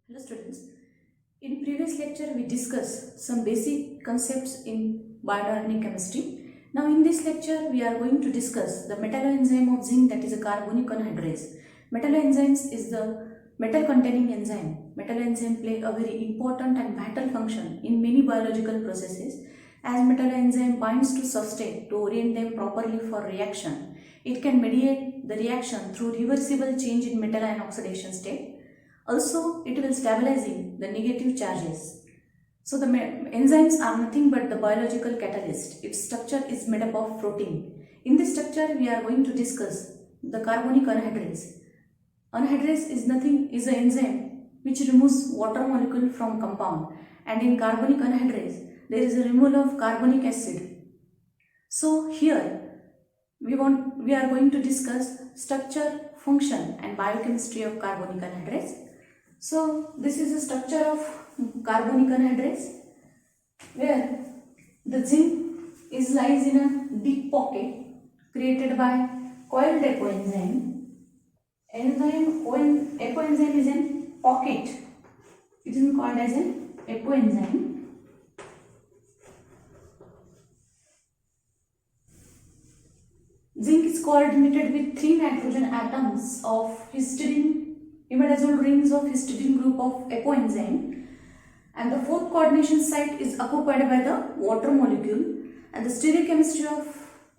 Hello students, in previous lecture we discussed some basic concepts in bioinorganic chemistry. Now in this lecture we are going to discuss the metalloenzyme of zinc, that is a carbonic anhydrase. Metalloenzymes is the metal containing enzyme. Metalloenzyme play a very important and vital function in many biological processes, as metalloenzyme binds to substrate to orient them properly for reaction. It can mediate the reaction through reversible change in metal ion oxidation state. Also, it will stabilizing the negative charges. So the enzymes are nothing but the biological catalyst. Its structure is made up of protein. In this structure, we are going to discuss the carbonic anhydrase. Anhydrase is an enzyme which removes water molecule from compound, and in carbonic anhydrase there is a removal of carbonic acid. So here we are going to discuss structure, function and biochemistry of carbonic anhydrase. So this is the structure of carbonic anhydrase, where the zinc lies in a deep pocket created by coiled apoenzyme. Apoenzyme is an pocket. It is called as an apoenzyme. Zinc is coordinated with 3 nitrogen atoms of histidine, imidazole rings of histidine group of apoenzyme, and the fourth coordination site is occupied by the water molecule, and the stereochemistry of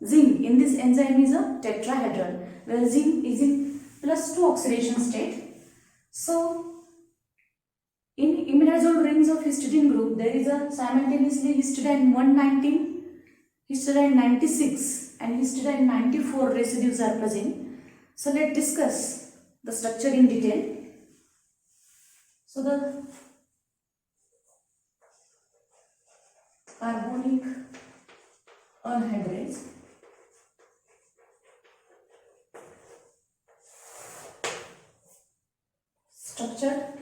zinc in this enzyme is a tetrahedral, where zinc is in +2 oxidation state. So in imidazole rings of histidine group there is a simultaneously histidine 119, histidine 96 and histidine 94 residues are present. So let's discuss the structure in detail. So the carbonic anhydrase structure.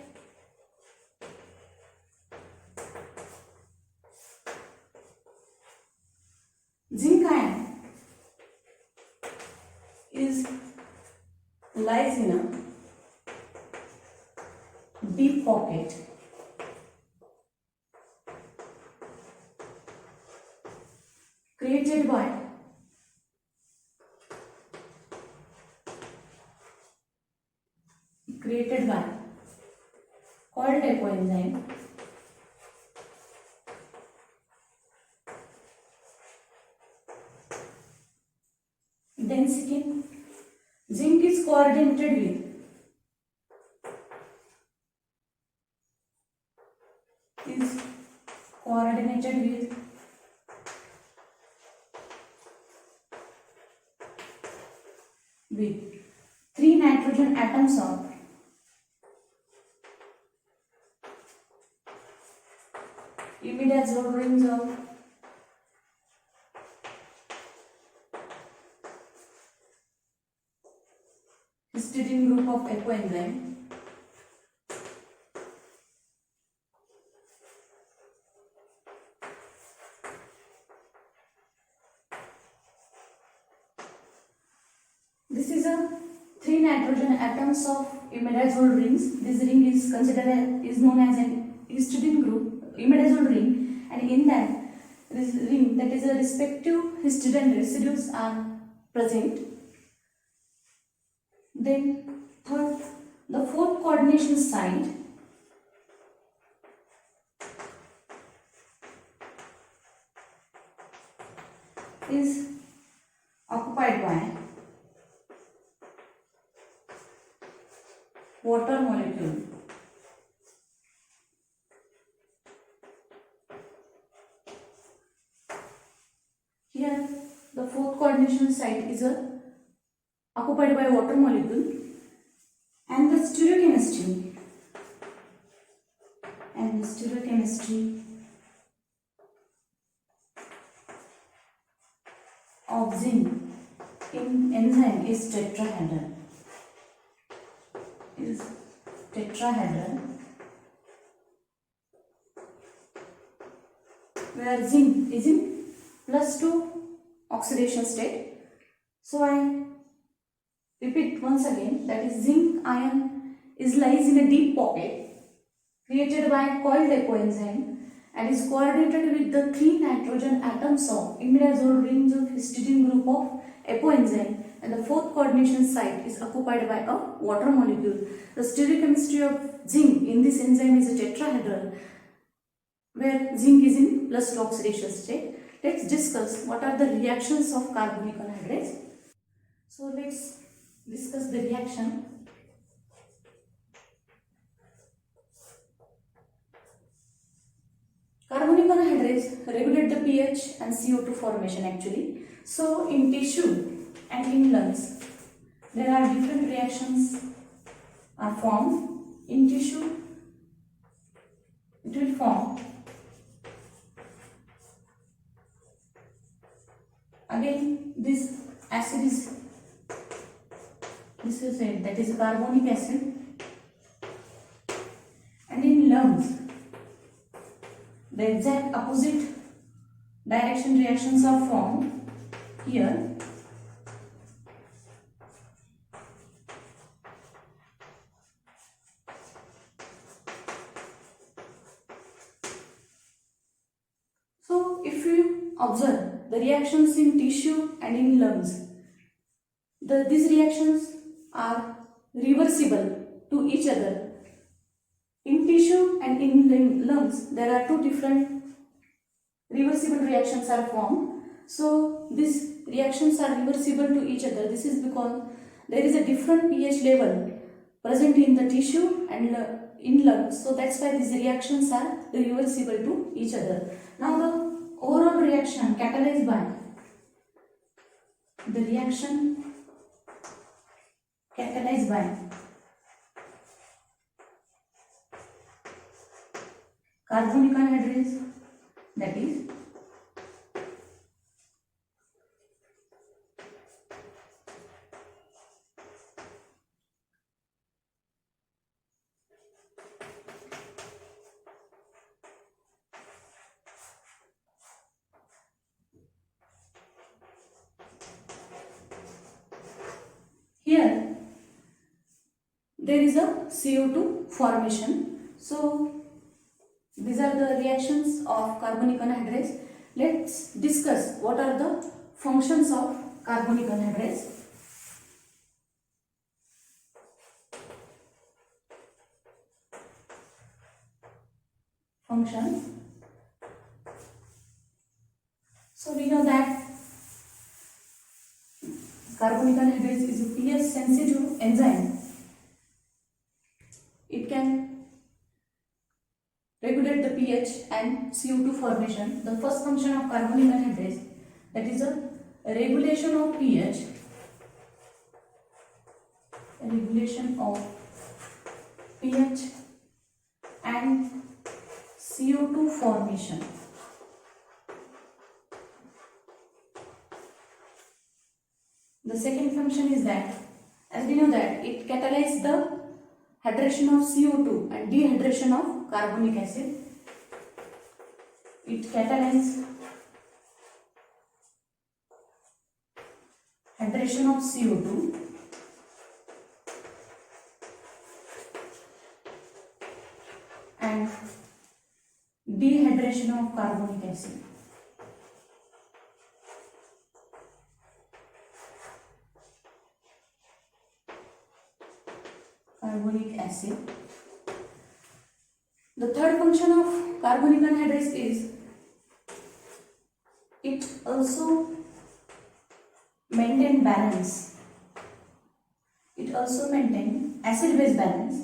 Zinc ion lies in a deep pocket created by coiled apoenzyme density. Zinc is coordinated with 3 nitrogen atoms of imidazole rings of histidine group of apoenzyme. This is a 3 nitrogen atoms of imidazole rings. This ring is known as an histidine group, imidazole ring, and in that this ring, that is a respective histidine residues are present. Then the fourth coordination site is occupied by water molecule. Here the fourth coordination site is occupied by water molecule, and the stereochemistry of zinc in enzyme is tetrahedral. Where zinc is in +2 oxidation state. So I repeat once again, that is zinc ion lies in a deep pocket created by coiled epoenzyme and is coordinated with the 3 nitrogen atoms of imidazole rings of histidine group of epoenzyme, and the fourth coordination site is occupied by a water molecule. The stereochemistry of zinc in this enzyme is a tetrahedral where zinc is in plus 2 oxidative state. Let's discuss what are the reactions of carbonic anhydrase. So let's discuss the reaction. Carbonic anhydrase regulate the pH and CO2 formation actually. So in tissue and in lungs, there are different reactions are formed. In tissue, it will form again this acid is said that is carbonic acid, and in lungs the exact opposite direction reactions are formed here. So if you observe the reactions in tissue and in lungs, these reactions are reversible to each other. In tissue and in lungs, there are two different reversible reactions are formed. So these reactions are reversible to each other. This is because there is a different pH level present in the tissue and in lungs. So that's why these reactions are reversible to each other. Now the overall reaction catalyzed by the reaction catalyzed by carbonic anhydrase, that is here there is a CO2 formation. So these are the reactions of carbonic anhydrase. Let's discuss what are the functions of carbonic anhydrase. Functions. So we know that carbonic anhydrase is a pH sensitive enzyme. It can regulate the pH and CO2 formation. The first function of carbonic anhydrase, that is a regulation of pH, and CO2 formation. The second function is that, as we know that it catalyzes the hydration of CO2 and dehydration of carbonic acid. It catalyzes hydration of CO2 and dehydration of carbonic acid. Carbonic acid. The third function of carbonic anhydrase is it also maintain balance. It also maintain acid-base balance.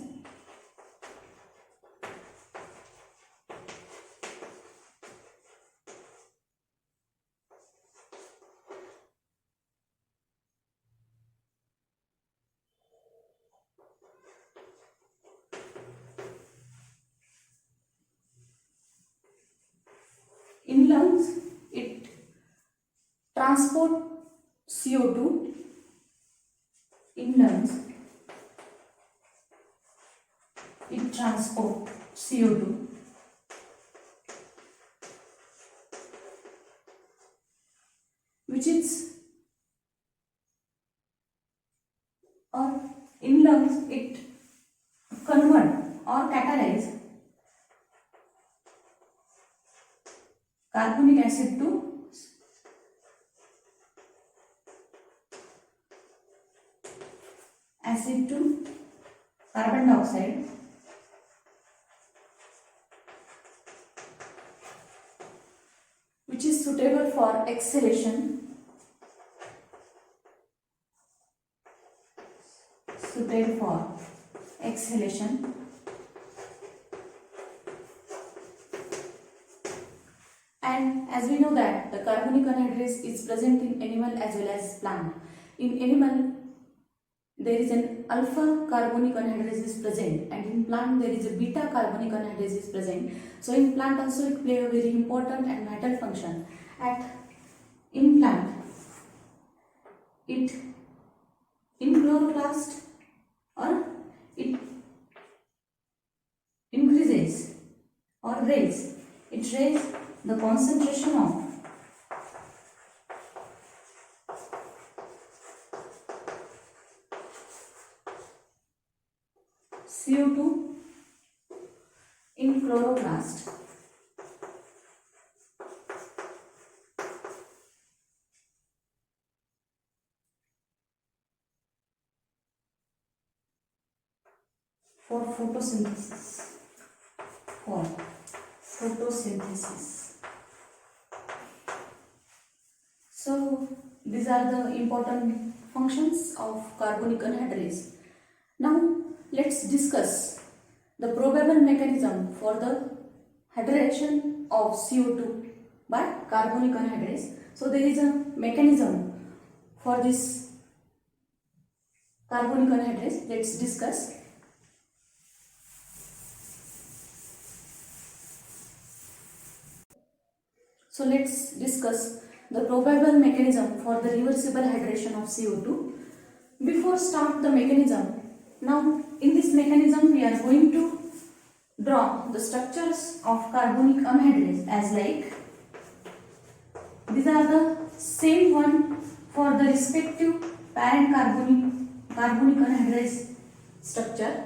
In lungs, it transport CO2 in lungs. It transport CO2 which is, or in lungs it convert or catalyze carbonic acid to carbon dioxide, which is suitable for exhalation, and as we know that the carbonic anhydrase is present in animal as well as plant. In animal there is an alpha carbonic anhydrase is present, and in plant there is a beta carbonic anhydrase is present. So in plant also it play a very important and vital function. In plant, it in chloroplast or it increases or raise the concentration of CO2 in chloroplast. For photosynthesis. So these are the important functions of carbonic anhydrase. Now let's discuss the probable mechanism for the hydration of CO2 by carbonic anhydrase. So there is a mechanism for this carbonic anhydrase. Let's discuss. So let's discuss the probable mechanism for the reversible hydration of CO2. Before start the mechanism, now in this mechanism we are going to draw the structures of carbonic anhydrase as like these are the same one for the respective parent carbonic anhydrase structure.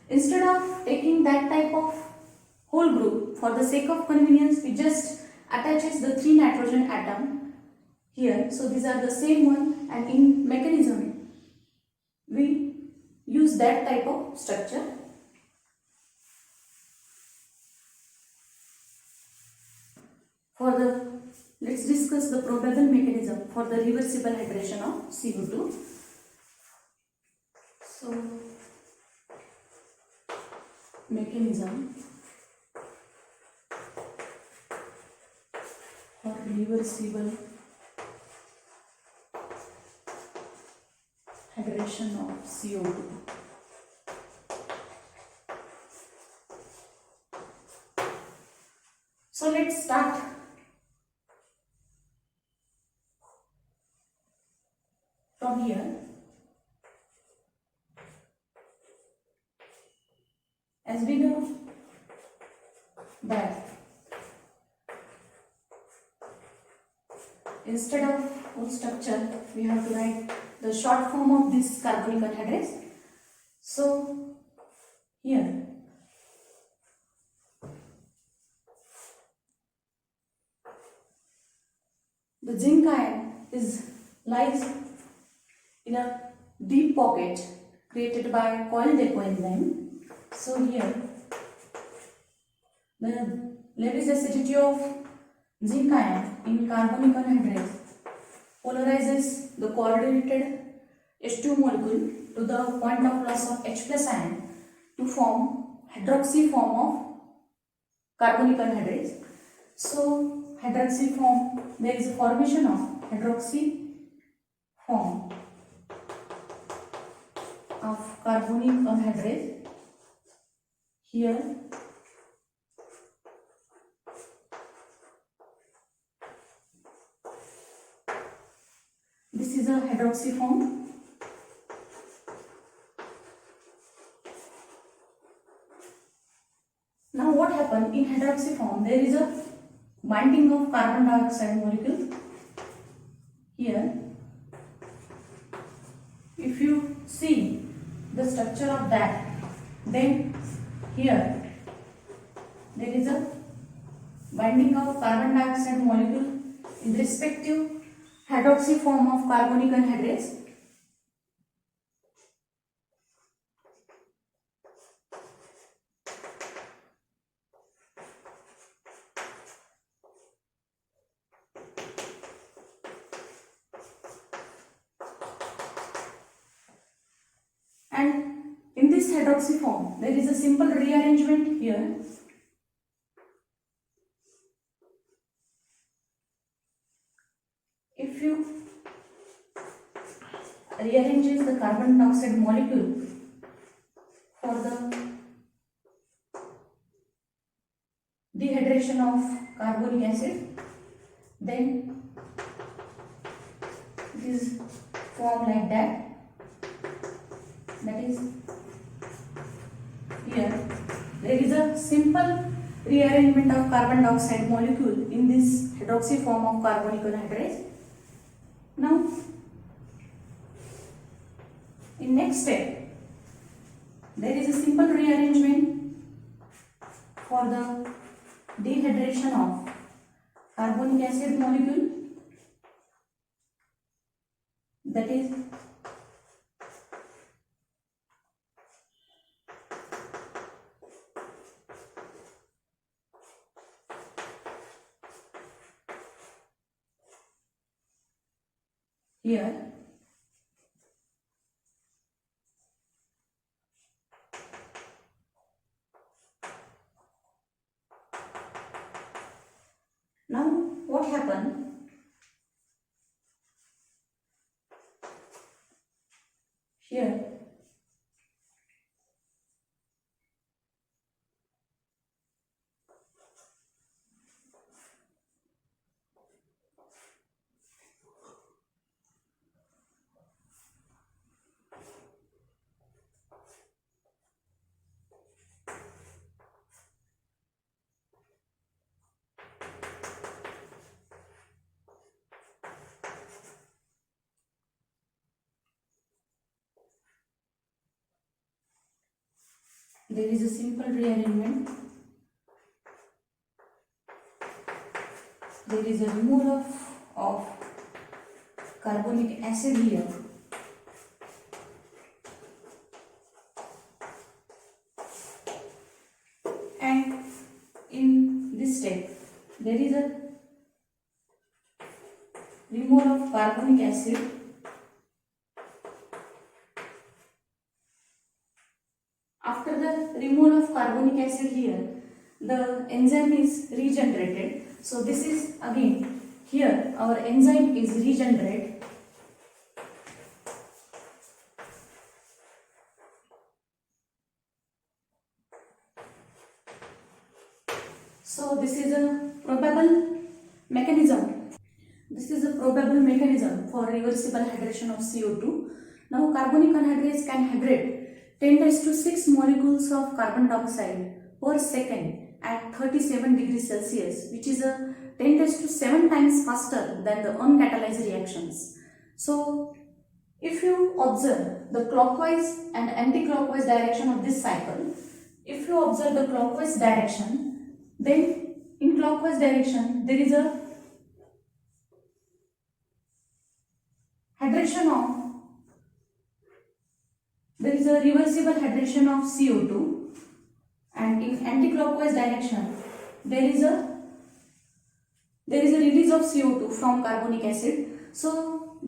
Instead of taking that type of whole group, for the sake of convenience we just attaches the 3 nitrogen atom here. So these are the same one, and in mechanism we use that type of structure. Let's discuss the probable mechanism for the reversible hydration of CO2. So mechanism for reversible hydration of CO2. So let's start. From here, as we know that instead of whole structure we have to write the short form of this carbonic anhydrase. So here the zinc ion lies in a deep pocket created by coiled coenzyme. So here the Lewis acidity of zinc ion in carbonic anhydrase polarizes the coordinated H2 molecule to the point of loss of H plus ion to form hydroxy form of carbonic anhydrase. So hydroxy form, there is a formation of hydroxy form of carbonic anhydrase here. This is a hydroxy form. Now what happened in hydroxy form? There is a binding of carbon dioxide molecule here. If you see the structure of that, then here there is a binding of carbon dioxide molecule in respective hydroxy form of carbonic anhydrase. And in this hydroxy form, there is a simple rearrangement here. If you rearranges the carbon dioxide molecule for the dehydration of carbonic acid, then it is formed like that. That is, here there is a simple rearrangement of carbon dioxide molecule in this hydroxy form of carbonic anhydrase. Now, in next step, there is a simple rearrangement for the dehydration of carbonic acid molecule, that is here. Now what happened? Here there is a simple rearrangement. There is a removal of carbonic acid here. And in this step, there is a removal of carbonic acid. After the removal of carbonic acid here, the enzyme is regenerated. So this is again, here our enzyme is regenerated. So this is a probable mechanism. This is a probable mechanism for reversible hydration of CO2. Now carbonic anhydrase can hydrate 10⁶ molecules of carbon dioxide per second at 37 degrees Celsius, which is a 10⁷ times faster than the uncatalyzed reactions. So if you observe the clockwise and anti-clockwise direction of this cycle, if you observe the clockwise direction, then in clockwise direction there is a reversible hydration of CO2, and in anti-clockwise direction there is a release of CO2 from carbonic acid. So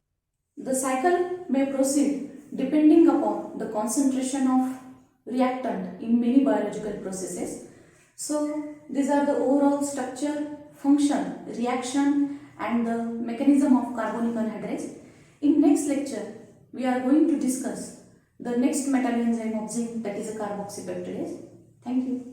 the cycle may proceed depending upon the concentration of reactant in many biological processes. So these are the overall structure, function, reaction and the mechanism of carbonic anhydrase. In next lecture, we are going to discuss the next metal enzyme of zinc, that is a carboxypeptidase. Thank you.